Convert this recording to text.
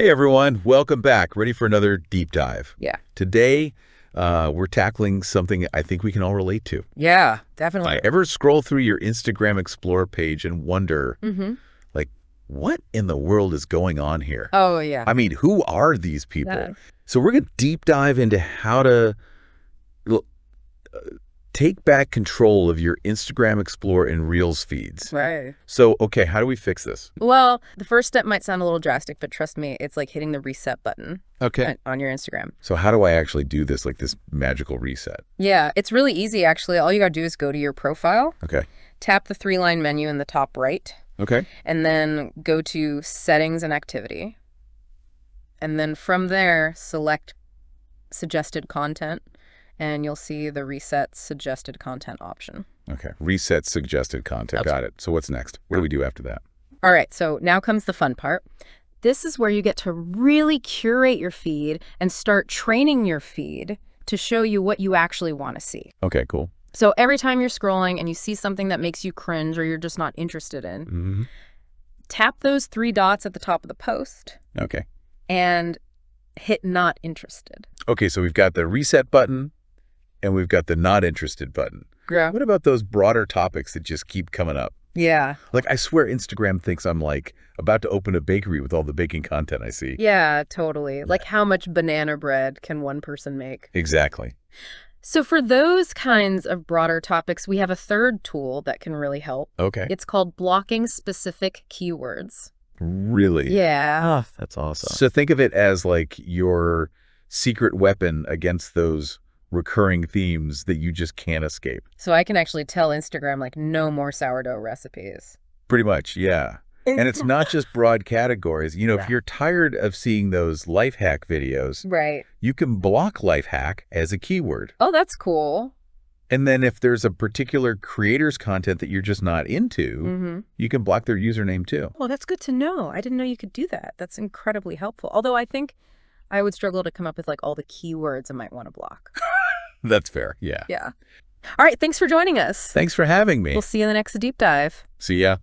Hey everyone, welcome back. Ready for another deep dive. Yeah. Today, we're tackling something I think we can all relate to. Yeah, definitely. Ever scroll through your Instagram Explorer page and wonder, like, what in the world is going on here? Oh, yeah. I mean, who are these people? Yeah. So we're going to deep dive into how to take back control of your Instagram Explorer and Reels feeds. Right. So, okay, how do we fix this? Well, the first step might sound a little drastic, but trust me, it's like hitting the reset button Okay. on your Instagram. So how do I actually do this, like this magical reset? Yeah, it's really easy, actually. All you got to do is go to your profile, Okay. tap the three-line menu in the top right, Okay. and then go to Settings and Activity. And then from there, select Suggested Content, and you'll see the Reset Suggested Content option. Okay. Reset suggested content. Got it. So what's next? What do we do after that? All right, so now comes the fun part. This is where you get to really curate your feed and start training your feed to show you what you actually want to see. Okay, cool. So every time you're scrolling and you see something that makes you cringe or you're just not interested in, tap those three dots at the top of the post Okay. and hit not interested. Okay, so we've got the reset button and we've got the not interested button. Yeah. What about those broader topics that just keep coming up? Yeah. Like, I swear Instagram thinks I'm like about to open a bakery with all the baking content I see. Yeah, totally. Like how much banana bread can one person make? Exactly. So for those kinds of broader topics, we have a third tool that can really help. Okay. It's called blocking specific keywords. Really? Yeah. Oh, that's awesome. So think of it as like your secret weapon against those recurring themes that you just can't escape. So I can actually tell Instagram, like, no more sourdough recipes. Pretty much, yeah. And it's not just broad categories. You know, if you're tired of seeing those life hack videos, Right. you can block life hack as a keyword. Oh, that's cool. And then if there's a particular creator's content that you're just not into, you can block their username too. Well, that's good to know. I didn't know you could do that. That's incredibly helpful. Although I think I would struggle to come up with, like, all the keywords I might want to block. That's fair, yeah. Yeah. All right. Thanks for joining us. Thanks for having me. We'll see you in the next deep dive. See ya.